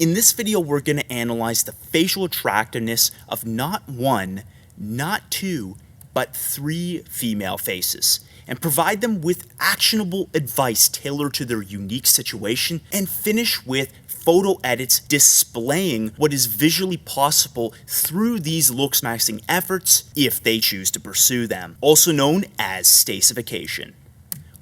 In this video, we're going to analyze the facial attractiveness of not one, not two, but 3 female faces, and provide them with actionable advice tailored to their unique situation, and finish with photo edits displaying what is visually possible through these Looksmaxxing efforts if they choose to pursue them, also known as Stacify.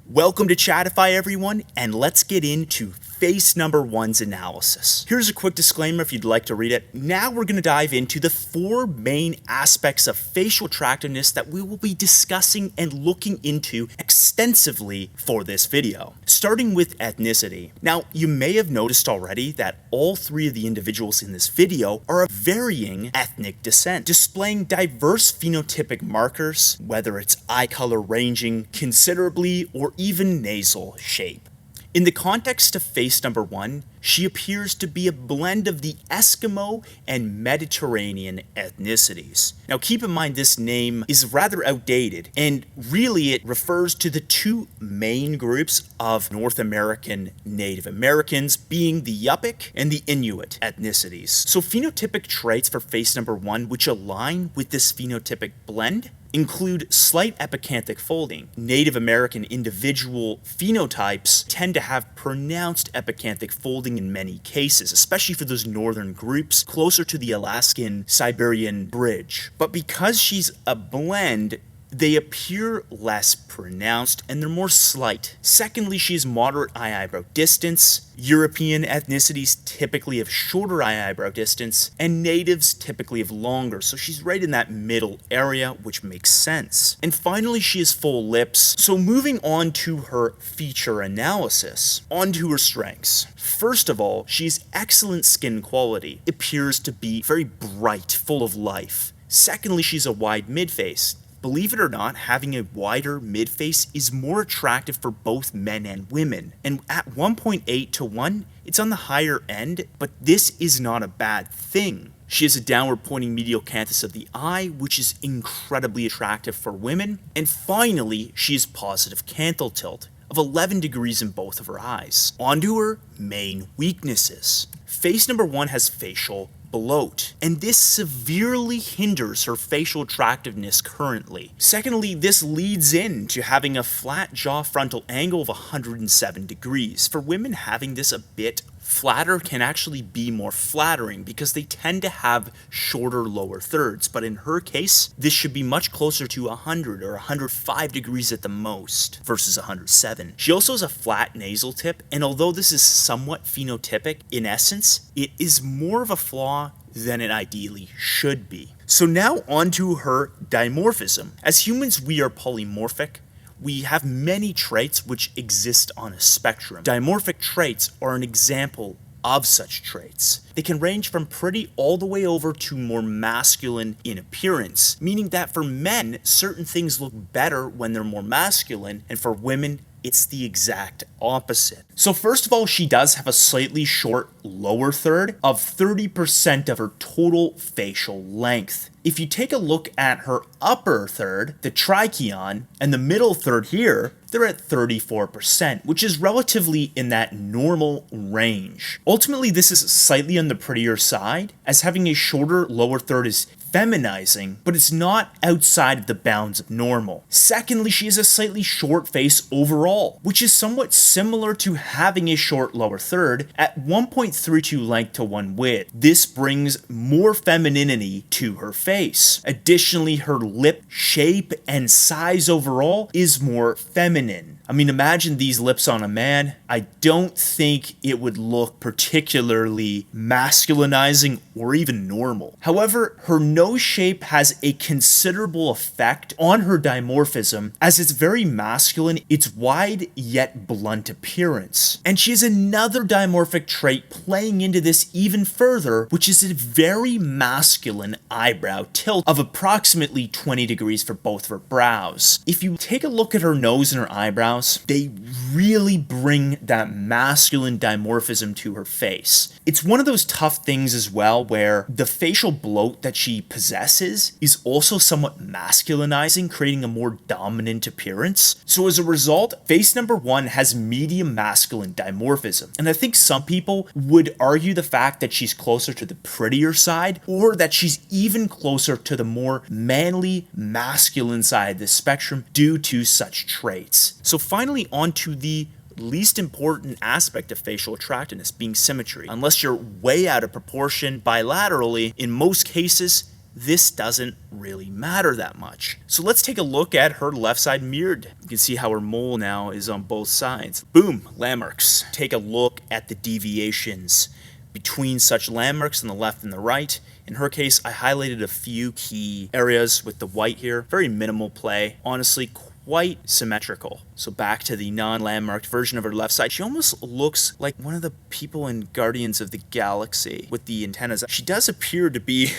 Welcome to Chadify, everyone, and let's get into face number 1's analysis. Here's a quick disclaimer if you'd like to read it. Now we're going to dive into the 4 main aspects of facial attractiveness that we will be discussing and looking into extensively for this video. Starting with ethnicity. Now, you may have noticed already that all 3 of the individuals in this video are of varying ethnic descent, displaying diverse phenotypic markers, whether it's eye color ranging considerably or even nasal shape. In the context of face number 1, she appears to be a blend of the Eskimo and Mediterranean ethnicities. Now keep in mind this name is rather outdated, and really it refers to the 2 main groups of North American Native Americans, being the Yupik and the Inuit ethnicities. So phenotypic traits for face number 1 which align with this phenotypic blend include slight epicanthic folding. Native American individual phenotypes tend to have pronounced epicanthic folding in many cases, especially for those northern groups closer to the Alaskan-Siberian bridge. But because she's a blend, they appear less pronounced and they're more slight. Secondly, she has moderate eye-eyebrow distance. European ethnicities typically have shorter eye-eyebrow distance, and natives typically have longer, so she's right in that middle area, which makes sense. And finally, she has full lips. So moving on to her feature analysis, on to her strengths. First of all, she has excellent skin quality. It appears to be very bright, full of life. Secondly, she's a wide midface. Believe it or not, having a wider midface is more attractive for both men and women. And at 1.8 to 1, it's on the higher end, but this is not a bad thing. She has a downward pointing medial canthus of the eye, which is incredibly attractive for women. And finally, she has positive canthal tilt of 11 degrees in both of her eyes. On to her main weaknesses. Face number 1 has facial bloat, and this severely hinders her facial attractiveness currently. Secondly, this leads into having a flat jaw frontal angle of 107 degrees. For women, having this a bit flatter can actually be more flattering because they tend to have shorter lower thirds, but in her case, this should be much closer to 100 or 105 degrees at the most versus 107. She also has a flat nasal tip, and although this is somewhat phenotypic in essence, it is more of a flaw than it ideally should be. So now on to her dimorphism. As humans, we are polymorphic. We have many traits which exist on a spectrum. Dimorphic traits are an example of such traits. They can range from pretty all the way over to more masculine in appearance, meaning that for men, certain things look better when they're more masculine, and for women, it's the exact opposite. So first of all, she does have a slightly short lower third of 30% of her total facial length. If you take a look at her upper third, the trichion, and the middle third here, they're at 34%, which is relatively in that normal range. Ultimately, this is slightly on the prettier side, as having a shorter lower third is feminizing, but it's not outside of the bounds of normal. Secondly, she has a slightly short face overall, which is somewhat similar to having a short lower third at 1.32 length to 1 width. This brings more femininity to her face. Additionally, her lip shape and size overall is more feminine. I mean, imagine these lips on a man. I don't think it would look particularly masculinizing or even normal. However, her nose shape has a considerable effect on her dimorphism, as it's very masculine, its wide yet blunt appearance. And she has another dimorphic trait playing into this even further, which is a very masculine eyebrow tilt of approximately 20 degrees for both of her brows. If you take a look at her nose and her eyebrows, they really bring that masculine dimorphism to her face. It's one of those tough things as well where the facial bloat that she possesses is also somewhat masculinizing, creating a more dominant appearance. So as a result, face number 1 has medium masculine dimorphism. And I think some people would argue the fact that she's closer to the prettier side, or that she's even closer to the more manly masculine side of the spectrum due to such traits. So finally, on to the least important aspect of facial attractiveness, being symmetry. Unless you're way out of proportion bilaterally, in most cases, this doesn't really matter that much. So let's take a look at her left side mirrored. You can see how her mole now is on both sides. Boom, landmarks. Take a look at the deviations between such landmarks on the left and the right. In her case, I highlighted a few key areas with the white here. Very minimal play. Honestly, quite symmetrical. So back to the non-landmarked version of her left side, she almost looks like one of the people in Guardians of the Galaxy with the antennas. She does appear to be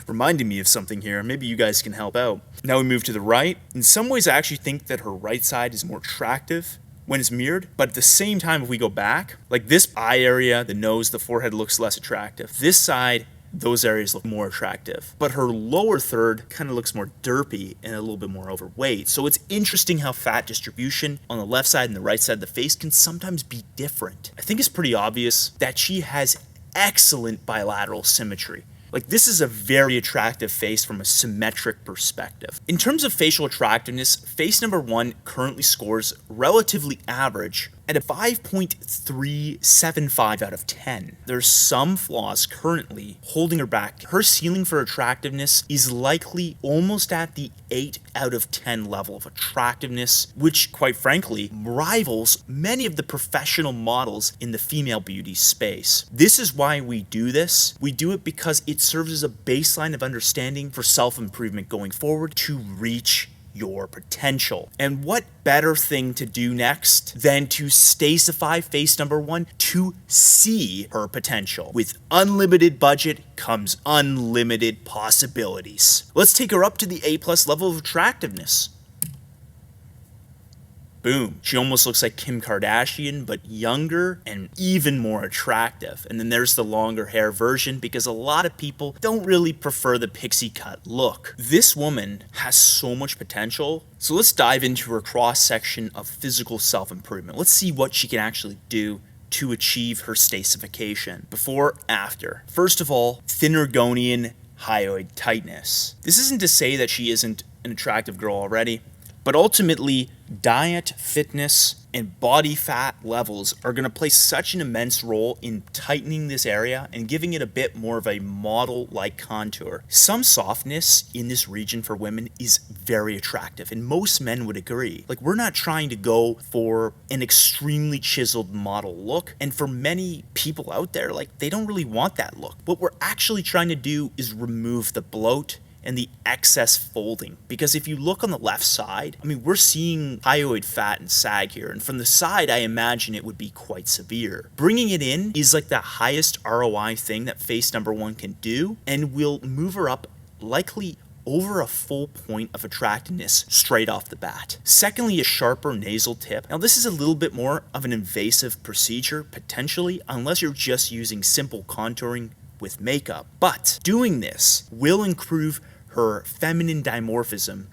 reminding me of something here. Maybe you guys can help out. Now we move to the right. In some ways, I actually think that her right side is more attractive when it's mirrored, but at the same time, if we go back, like this eye area, the nose, the forehead looks less attractive. This side, those areas look more attractive. But her lower third kind of looks more derpy and a little bit more overweight. So it's interesting how fat distribution on the left side and the right side of the face can sometimes be different. I think it's pretty obvious that she has excellent bilateral symmetry. Like, this is a very attractive face from a symmetric perspective. In terms of facial attractiveness, face number 1 currently scores relatively average at a 5.375 out of 10. There's some flaws currently holding her back. Her ceiling for attractiveness is likely almost at the 8 out of 10 level of attractiveness, which quite frankly rivals many of the professional models in the female beauty space. This is why we do this. We do it because it serves as a baseline of understanding for self-improvement going forward to reach your potential. And what better thing to do next than to Stacify face number 1 to see her potential. With unlimited budget comes unlimited possibilities. Let's take her up to the A+ level of attractiveness. Boom. She almost looks like Kim Kardashian, but younger and even more attractive. And then there's the longer hair version, because a lot of people don't really prefer the pixie cut look. This woman has so much potential. So let's dive into her cross-section of physical self-improvement. Let's see what she can actually do to achieve her stasification. Before, after. First of all, thinnergonian hyoid tightness. This isn't to say that she isn't an attractive girl already, but ultimately, diet, fitness, and body fat levels are going to play such an immense role in tightening this area and giving it a bit more of a model-like contour. Some softness in this region for women is very attractive, and most men would agree. Like, we're not trying to go for an extremely chiseled model look, and for many people out there, like, they don't really want that look. What we're actually trying to do is remove the bloat and the excess folding. Because if you look on the left side, I mean, we're seeing hyoid fat and sag here. And from the side, I imagine it would be quite severe. Bringing it in is like the highest ROI thing that face number 1 can do, and will move her up likely over a full point of attractiveness straight off the bat. Secondly, a sharper nasal tip. Now, this is a little bit more of an invasive procedure, potentially, unless you're just using simple contouring with makeup. But doing this will improve her feminine dimorphism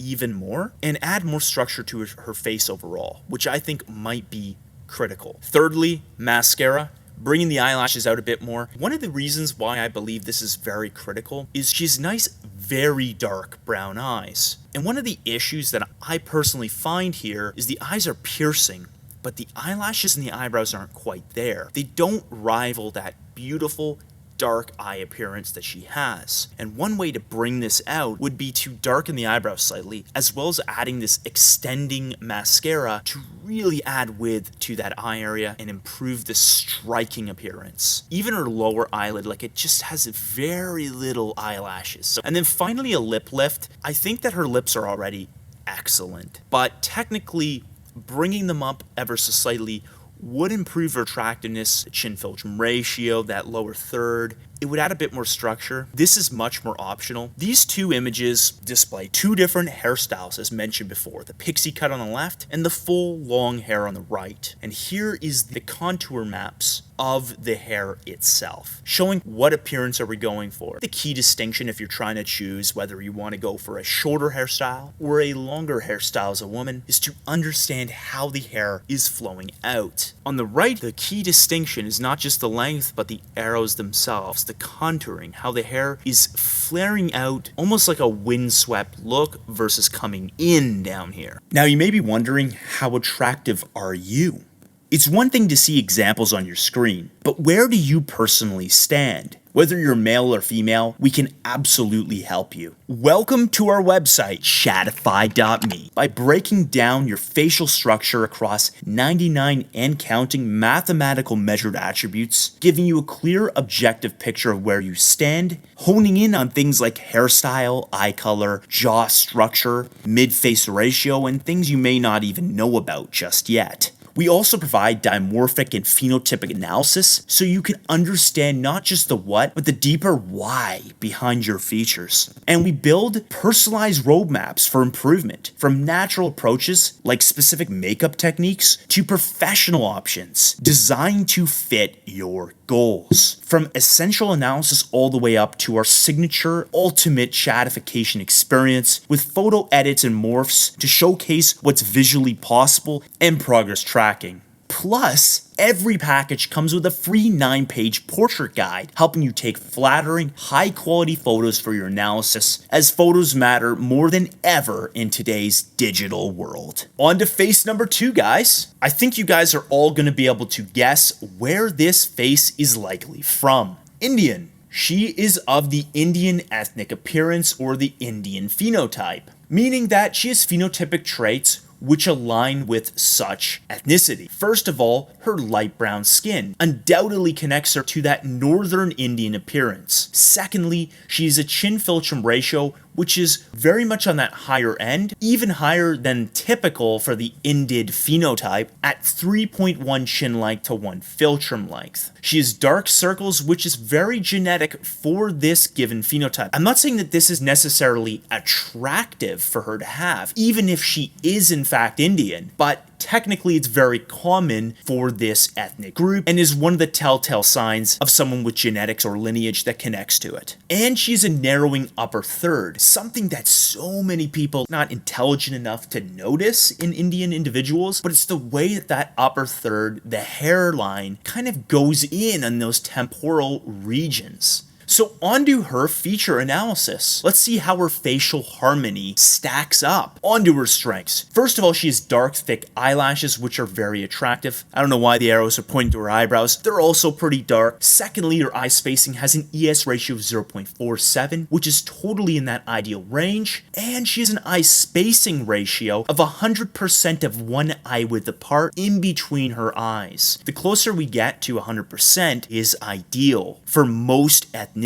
even more and add more structure to her face overall, which I think might be critical. Thirdly, mascara. Bringing the eyelashes out a bit more. One of the reasons why I believe this is very critical is she has nice, very dark brown eyes. And one of the issues that I personally find here is the eyes are piercing, but the eyelashes and the eyebrows aren't quite there. They don't rival that beautiful, dark eye appearance that she has. And one way to bring this out would be to darken the eyebrows slightly, as well as adding this extending mascara to really add width to that eye area and improve the striking appearance. Even her lower eyelid, like, it just has very little eyelashes. And then finally, a lip lift. I think that her lips are already excellent, but technically bringing them up ever so slightly would improve her attractiveness, chin filtrum ratio, that lower third, it would add a bit more structure. This is much more optional. These two images display two different hairstyles as mentioned before, the pixie cut on the left and the full long hair on the right. And here is the contour maps of the hair itself, showing what appearance are we going for. The key distinction if you're trying to choose whether you want to go for a shorter hairstyle or a longer hairstyle as a woman is to understand how the hair is flowing out. On the right, the key distinction is not just the length but the arrows themselves, the contouring, how the hair is flaring out almost like a windswept look versus coming in down here. Now you may be wondering, how attractive are you? It's one thing to see examples on your screen, but where do you personally stand? Whether you're male or female, we can absolutely help you. Welcome to our website, Chadify.me. By breaking down your facial structure across 99 and counting mathematical measured attributes, giving you a clear, objective picture of where you stand, honing in on things like hairstyle, eye color, jaw structure, mid-face ratio, and things you may not even know about just yet. We also provide dimorphic and phenotypic analysis so you can understand not just the what, but the deeper why behind your features. And we build personalized roadmaps for improvement, from natural approaches like specific makeup techniques to professional options designed to fit your goals. From essential analysis all the way up to our signature ultimate chatification experience with photo edits and morphs to showcase what's visually possible and progress tracking. Plus, every package comes with a free 9-page portrait guide, helping you take flattering, high-quality photos for your analysis, as photos matter more than ever in today's digital world. On to face number 2, guys. I think you guys are all going to be able to guess where this face is likely from. Indian. She is of the Indian ethnic appearance or the Indian phenotype, meaning that she has phenotypic traits which align with such ethnicity. First of all, her light brown skin undoubtedly connects her to that northern Indian appearance. Secondly, she has a chin-philtrum ratio which is very much on that higher end, even higher than typical for the Indid phenotype at 3.1 chin length to 1 philtrum length. She has dark circles, which is very genetic for this given phenotype. I'm not saying that this is necessarily attractive for her to have, even if she is in fact Indian, but technically it's very common for this ethnic group and is one of the telltale signs of someone with genetics or lineage that connects to it. And she's a narrowing upper third, something that so many people not intelligent enough to notice in Indian individuals, but it's the way that that upper third, the hairline, kind of goes in on those temporal regions. So onto her feature analysis. Let's see how her facial harmony stacks up. Onto her strengths. First of all, she has dark, thick eyelashes, which are very attractive. I don't know why the arrows are pointing to her eyebrows. They're also pretty dark. Secondly, her eye spacing has an ES ratio of 0.47, which is totally in that ideal range. And she has an eye spacing ratio of 100% of one eye width apart in between her eyes. The closer we get to 100% is ideal for most ethnicities,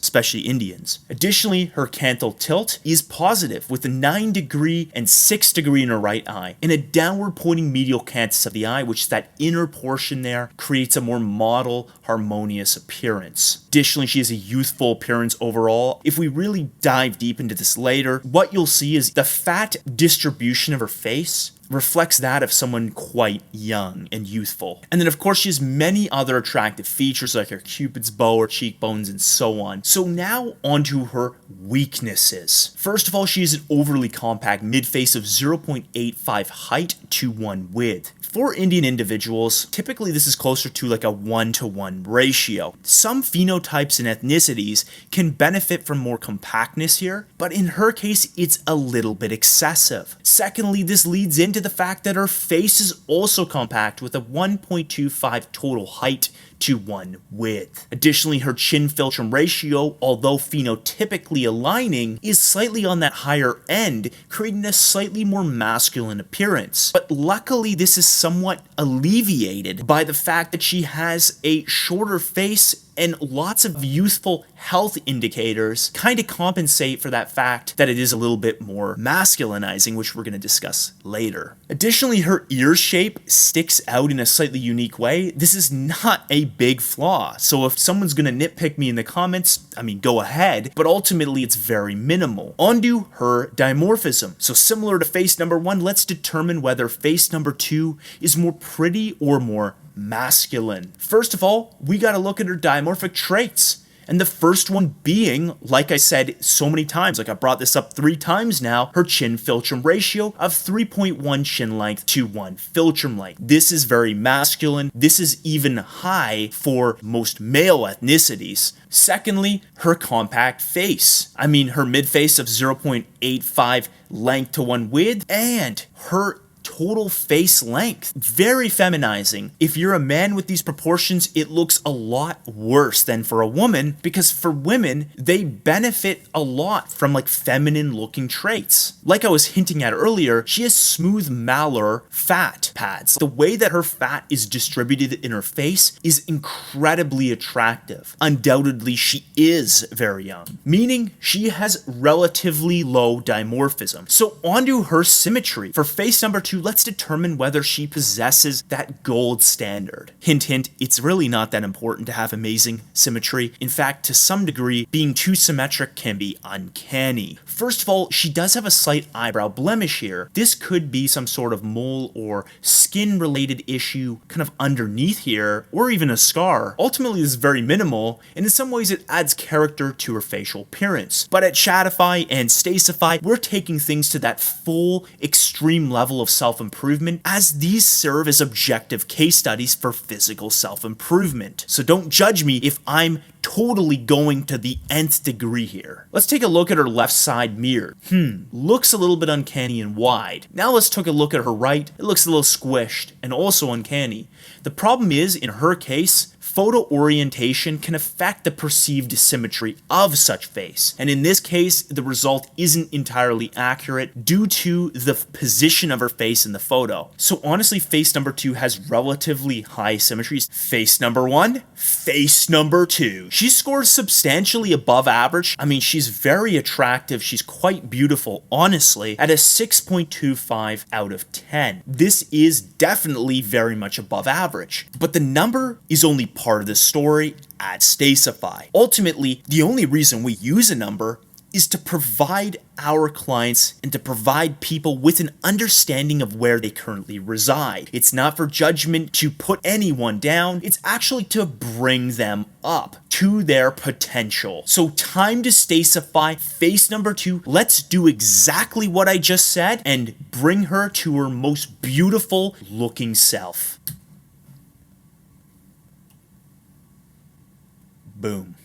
especially Indians. Additionally, her canthal tilt is positive with a 9-degree and 6-degree in her right eye, and a downward pointing medial canthus of the eye, which that inner portion there creates a more model, harmonious appearance. Additionally, she has a youthful appearance overall. If we really dive deep into this later, what you'll see is the fat distribution of her face reflects that of someone quite young and youthful. And then of course she has many other attractive features like her cupid's bow or cheekbones and so on. So now onto her weaknesses. First of all, she has an overly compact mid-face of 0.85 height to 1 width. For Indian individuals, typically this is closer to like a 1-to-1 ratio. Some phenotypes and ethnicities can benefit from more compactness here, but in her case, it's a little bit excessive. Secondly, this leads into the fact that her face is also compact with a 1.25 total height to 1 width. Additionally, her chin-philtrum ratio, although phenotypically aligning, is slightly on that higher end, creating a slightly more masculine appearance. But luckily, this is somewhat alleviated by the fact that she has a shorter face and lots of youthful health indicators kind of compensate for that fact that it is a little bit more masculinizing, which we're going to discuss later. Additionally, her ear shape sticks out in a slightly unique way. This is not a big flaw. So if someone's gonna nitpick me in the comments, I mean, go ahead, but ultimately it's very minimal. Onto her dimorphism. So similar to face number 1, let's determine whether face number 2 is more pretty or more masculine. First of all, we gotta look at her dimorphic traits. And the first one being, like I said so many times, like I brought this up 3 times now, her chin philtrum ratio of 3.1 chin length to 1 philtrum length. This is very masculine. This is even high for most male ethnicities. Secondly, her compact face. I mean, her mid-face of 0.85 length to 1 width, and her total face length. Very feminizing. If you're a man with these proportions, it looks a lot worse than for a woman, because for women, they benefit a lot from like feminine looking traits. Like I was hinting at earlier, she has smooth malar fat pads. The way that her fat is distributed in her face is incredibly attractive. Undoubtedly, she is very young, meaning she has relatively low dimorphism. So onto her symmetry. For face number 2, let's determine whether she possesses that gold standard. Hint, hint, it's really not that important to have amazing symmetry. In fact, to some degree, being too symmetric can be uncanny. First of all, she does have a slight eyebrow blemish here. This could be some sort of mole or skin-related issue kind of underneath here, or even a scar. Ultimately, this is very minimal, and in some ways it adds character to her facial appearance. But at Chadify and Stacify, we're taking things to that full, extreme level of self-improvement, as these serve as objective case studies for physical self-improvement. So don't judge me if I'm totally going to the nth degree here. Let's take a look at her left side mirror. Looks a little bit uncanny and wide. Now let's take a look at her right. It looks a little squished and also uncanny. The problem is, in her case, photo orientation can affect the perceived symmetry of such face. And in this case, the result isn't entirely accurate due to the position of her face in the photo. So honestly, face number 2 has relatively high symmetries. Face number 1, face number 2. She scores substantially above average. I mean, she's very attractive. She's quite beautiful, honestly, at a 6.25 out of 10. This is definitely very much above average. But the number is only part of the story at Stacify. Ultimately, the only reason we use a number is to provide our clients and to provide people with an understanding of where they currently reside. It's not for judgment to put anyone down, it's actually to bring them up to their potential. So time to Stacify face number 2. Let's do exactly what I just said and bring her to her most beautiful looking self. Boom.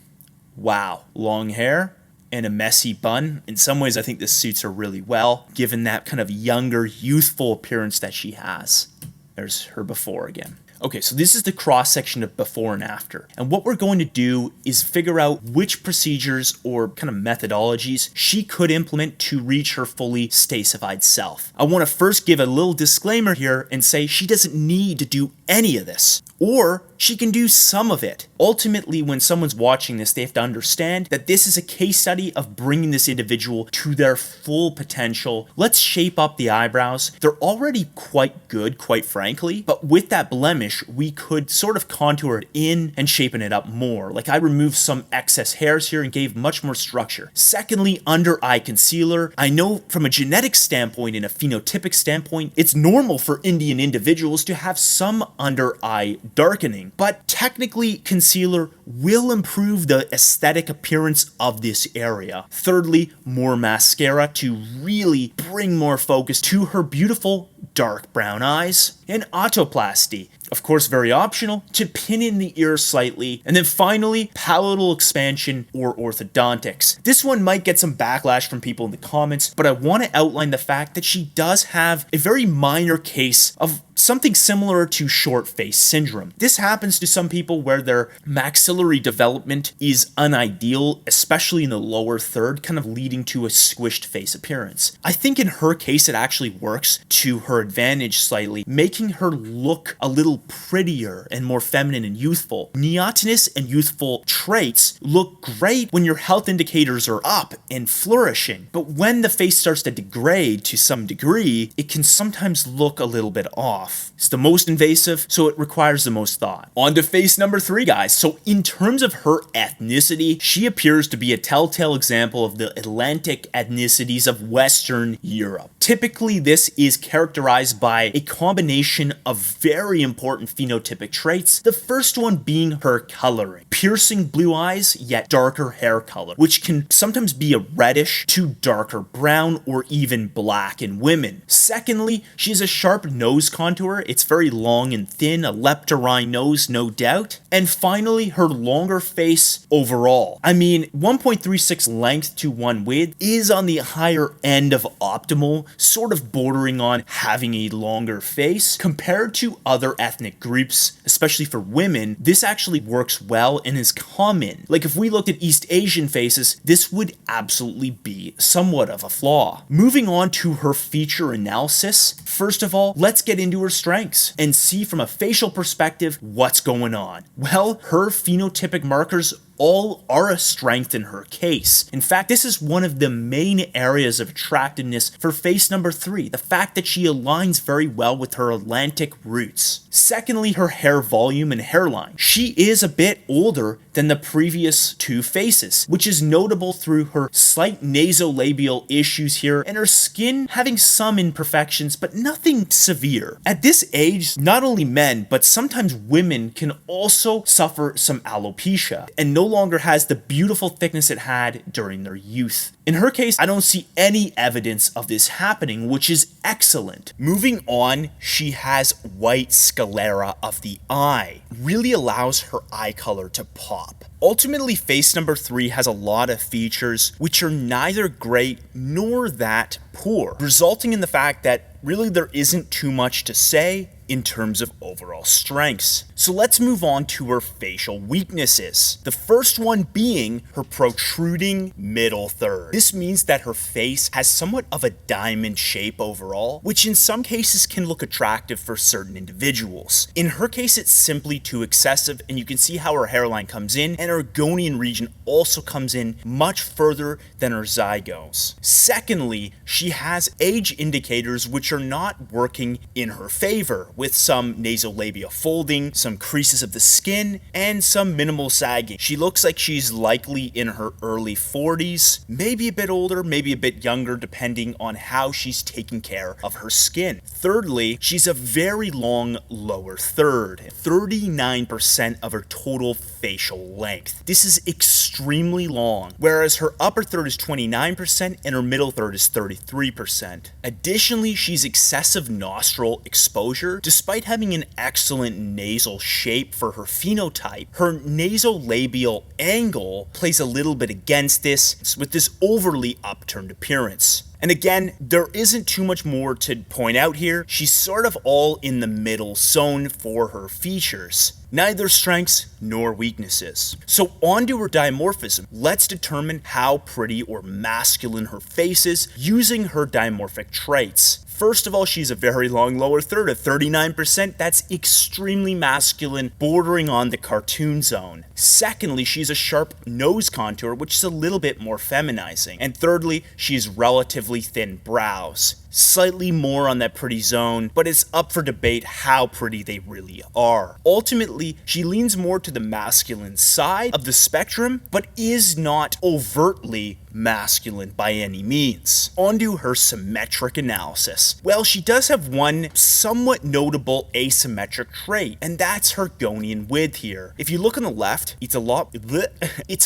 Wow. Long hair and a messy bun. In some ways, I think this suits her really well, given that kind of younger, youthful appearance that she has. There's her before again. Okay, so this is the cross-section of before and after. And what we're going to do is figure out which procedures or kind of methodologies she could implement to reach her fully Stacified self. I want to first give a little disclaimer here and say she doesn't need to do any of this. Or she can do some of it. Ultimately, when someone's watching this, they have to understand that this is a case study of bringing this individual to their full potential. Let's shape up the eyebrows. They're already quite good, quite frankly, but with that blemish, we could sort of contour it in and shapen it up more. Like I removed some excess hairs here and gave much more structure. Secondly, under eye concealer. I know from a genetic standpoint and a phenotypic standpoint, it's normal for Indian individuals to have some under eye darkening, but technically concealer will improve the aesthetic appearance of this area. Thirdly, more mascara to really bring more focus to her beautiful dark brown eyes, and autoplasty, of course very optional, to pin in the ear slightly, and then finally palatal expansion or orthodontics. This one might get some backlash from people in the comments, but I want to outline the fact that she does have a very minor case of something similar to short face syndrome. This happens to some people where their maxillary development is unideal, especially in the lower third, kind of leading to a squished face appearance. I think in her case it actually works to her advantage slightly, making her look a little feel prettier and more feminine and youthful. Neotenous and youthful traits look great when your health indicators are up and flourishing, but when the face starts to degrade to some degree, it can sometimes look a little bit off. It's the most invasive, so it requires the most thought. On to face number 3, guys. So in terms of her ethnicity, she appears to be a telltale example of the Atlantic ethnicities of Western Europe. Typically, this is characterized by a combination of very important phenotypic traits, the first one being her coloring. Piercing blue eyes, yet darker hair color, which can sometimes be a reddish to darker brown or even black in women. Secondly, she has a sharp nose contour. It's very long and thin, a leptorine nose, no doubt. And finally, her longer face overall. I mean, 1.36 length to 1 width is on the higher end of optimal, sort of bordering on having a longer face. Compared to other ethnic groups, especially for women, this actually works well and is common. Like if we looked at East Asian faces, this would absolutely be somewhat of a flaw. Moving on to her feature analysis, first of all, let's get into her strengths and see from a facial perspective what's going on. Well, her phenotypic markers all are a strength in her case. In fact, this is one of the main areas of attractiveness for face number 3, the fact that she aligns very well with her Atlantic roots. Secondly, her hair volume and hairline. She is a bit older than the previous 2 faces, which is notable through her slight nasolabial issues here and her skin having some imperfections, but nothing severe. At this age, not only men, but sometimes women can also suffer some alopecia and no longer has the beautiful thickness it had during their youth. In her case, I don't see any evidence of this happening, which is excellent. Moving on, she has white sclera of the eye. Really allows her eye color to pop. Ultimately, face number 3 has a lot of features which are neither great nor that poor, resulting in the fact that really there isn't too much to say in terms of overall strengths. So let's move on to her facial weaknesses. The first one being her protruding middle third. This means that her face has somewhat of a diamond shape overall, which in some cases can look attractive for certain individuals. In her case, it's simply too excessive, and you can see how her hairline comes in, and her gonian region also comes in much further than her zygos. Secondly, she has age indicators which are not working in her favor, with some nasolabial folding, some creases of the skin, and some minimal sagging. She looks like she's likely in her early 40s, maybe a bit older, maybe a bit younger, depending on how she's taking care of her skin. Thirdly, she's a very long lower third, 39% of her total facial length. This is extremely long, whereas her upper third is 29% and her middle third is 33%. Additionally, she's excessive nostril exposure. Despite having an excellent nasal shape for her phenotype, her nasolabial angle plays a little bit against this with this overly upturned appearance. And again, there isn't too much more to point out here. She's sort of all in the middle zone for her features. Neither strengths nor weaknesses. So on to her dimorphism. Let's determine how pretty or masculine her face is using her dimorphic traits. First of all, she's a very long lower third of 39%. That's extremely masculine, bordering on the cartoon zone. Secondly, she's a sharp nose contour, which is a little bit more feminizing. And thirdly, she's relatively thin brows. Slightly more on that pretty zone, but it's up for debate how pretty they really are. Ultimately, she leans more to the masculine side of the spectrum, but is not overtly masculine by any means. On to her symmetric analysis. Well, she does have one somewhat notable asymmetric trait, and that's her gonian width here. If you look on the left, it's a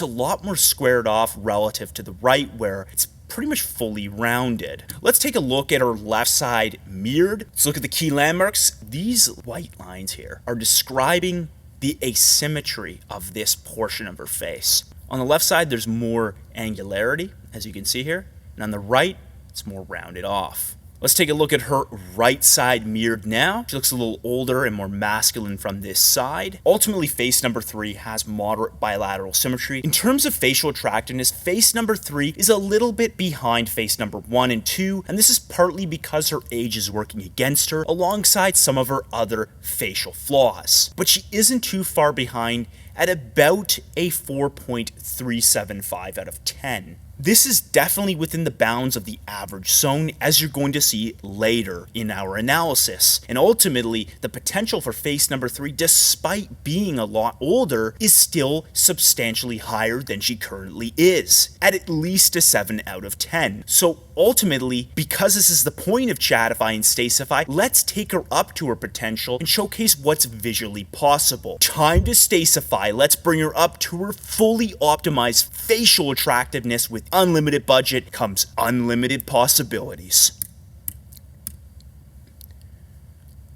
lot more squared off relative to the right, where it's pretty much fully rounded. Let's take a look at her left side mirrored. Let's look at the key landmarks. These white lines here are describing the asymmetry of this portion of her face. On the left side, there's more angularity, as you can see here, and on the right, it's more rounded off. Let's take a look at her right side mirrored now. She looks a little older and more masculine from this side. Ultimately, face number 3 has moderate bilateral symmetry. In terms of facial attractiveness, face number 3 is a little bit behind face number 1 and 2, and this is partly because her age is working against her alongside some of her other facial flaws. But she isn't too far behind at about a 4.375 out of 10. This is definitely within the bounds of the average zone, as you're going to see later in our analysis. And ultimately, the potential for face number 3, despite being a lot older, is still substantially higher than she currently is, at least a 7 out of 10. So ultimately, because this is the point of Chadify and Stacify, let's take her up to her potential and showcase what's visually possible. Time to Stacify. Let's bring her up to her fully optimized facial attractiveness. With unlimited budget comes unlimited possibilities.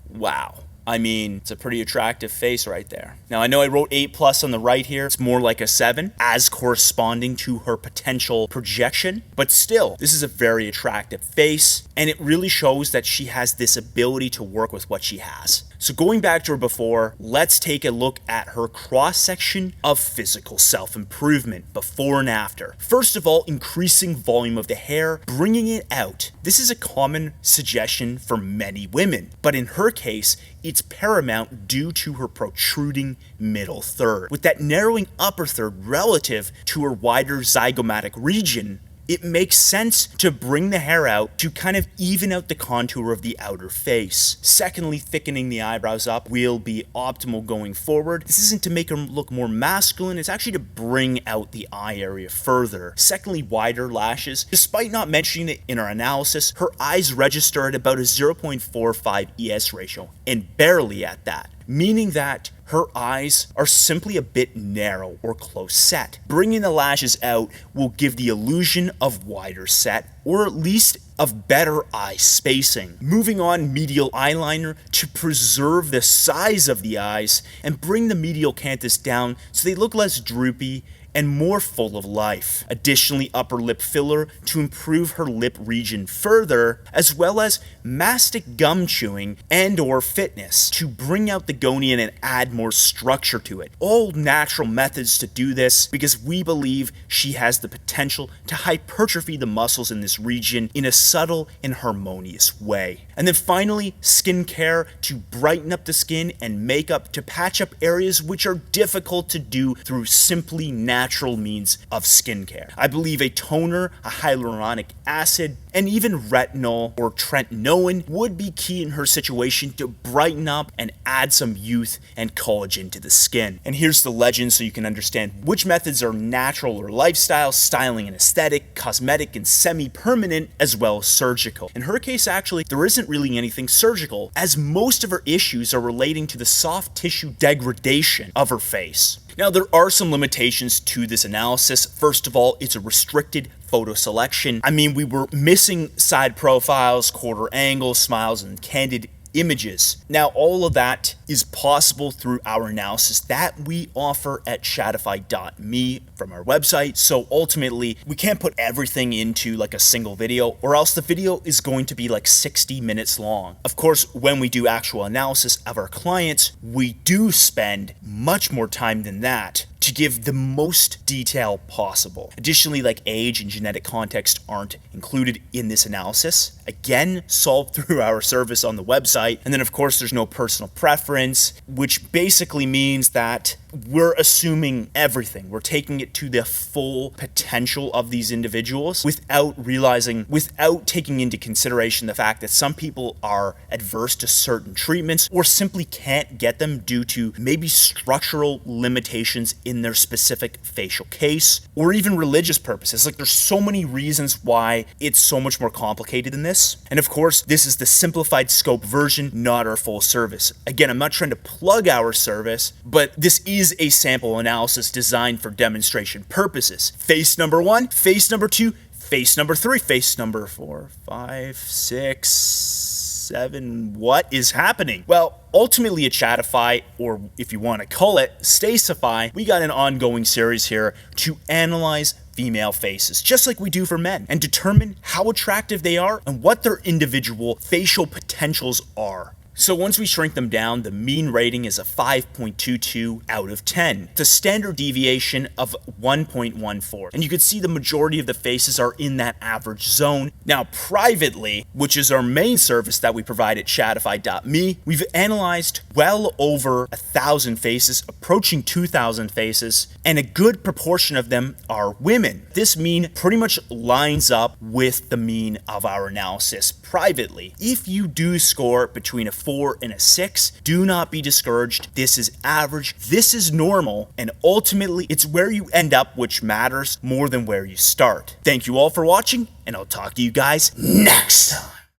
Wow. I mean, it's a pretty attractive face right there. Now, I know I wrote 8+ on the right here. It's more like a 7, as corresponding to her potential projection. But still, this is a very attractive face, and it really shows that she has this ability to work with what she has. So going back to her before, let's take a look at her cross-section of physical self-improvement, before and after. First of all, increasing volume of the hair, bringing it out. This is a common suggestion for many women, but in her case, it's paramount due to her protruding middle third. With that narrowing upper third relative to her wider zygomatic region, it makes sense to bring the hair out to kind of even out the contour of the outer face. Secondly, thickening the eyebrows up will be optimal going forward. This isn't to make her look more masculine, it's actually to bring out the eye area further. Secondly, wider lashes. Despite not mentioning it in our analysis, her eyes register at about a 0.45 ES ratio, and barely at that, meaning that her eyes are simply a bit narrow or close set. Bringing the lashes out will give the illusion of wider set, or at least of better eye spacing. Moving on, medial eyeliner to preserve the size of the eyes and bring the medial canthus down so they look less droopy and more full of life. Additionally, upper lip filler to improve her lip region further, as well as mastic gum chewing and or fitness to bring out the gonian and add more structure to it. All natural methods to do this, because we believe she has the potential to hypertrophy the muscles in this region in a subtle and harmonious way. And then finally, skincare to brighten up the skin and makeup to patch up areas which are difficult to do through simply natural means of skincare. I believe a toner, a hyaluronic acid, and even retinol or tretinoin would be key in her situation to brighten up and add some youth and collagen to the skin. And here's the legend so you can understand which methods are natural or lifestyle, styling and aesthetic, cosmetic and semi-permanent, as well as surgical. In her case, actually, there isn't really anything surgical, as most of her issues are relating to the soft tissue degradation of her face. Now, there are some limitations to this analysis. First of all, it's a restricted photo selection. I mean, we were missing side profiles, quarter angles, smiles, and candid images. Now, all of that is possible through our analysis that we offer at Chadify.me from our website. So ultimately, we can't put everything into like a single video, or else the video is going to be like 60 minutes long. Of course, when we do actual analysis of our clients, we do spend much more time than that to give the most detail possible. Additionally, like age and genetic context aren't included in this analysis. Again, solved through our service on the website. And then of course, there's no personal preference, which basically means that we're assuming everything. We're taking it to the full potential of these individuals without taking into consideration the fact that some people are adverse to certain treatments or simply can't get them due to maybe structural limitations in their specific facial case, or even religious purposes. Like, there's so many reasons why it's so much more complicated than this. And of course, this is the simplified scope version, not our full service. Again, I'm not trying to plug our service, but this is a sample analysis designed for demonstration purposes. Face number 1, face number 2, face number 3, face number 4, 5, 6, 7. What is happening? Well, ultimately at Chadify, or if you want to call it Stacify, we got an ongoing series here to analyze female faces, just like we do for men, and determine how attractive they are and what their individual facial potentials are. So once we shrink them down, the mean rating is a 5.22 out of 10. It's a standard deviation of 1.14. And you can see the majority of the faces are in that average zone. Now, privately, which is our main service that we provide at Chadify.me, we've analyzed well over 1,000 faces, approaching 2,000 faces, and a good proportion of them are women. This mean pretty much lines up with the mean of our analysis privately. If you do score between a 4 and a 6, do not be discouraged. This is average, this is normal, and ultimately it's where you end up which matters more than where you start. Thank you all for watching, and I'll talk to you guys next time.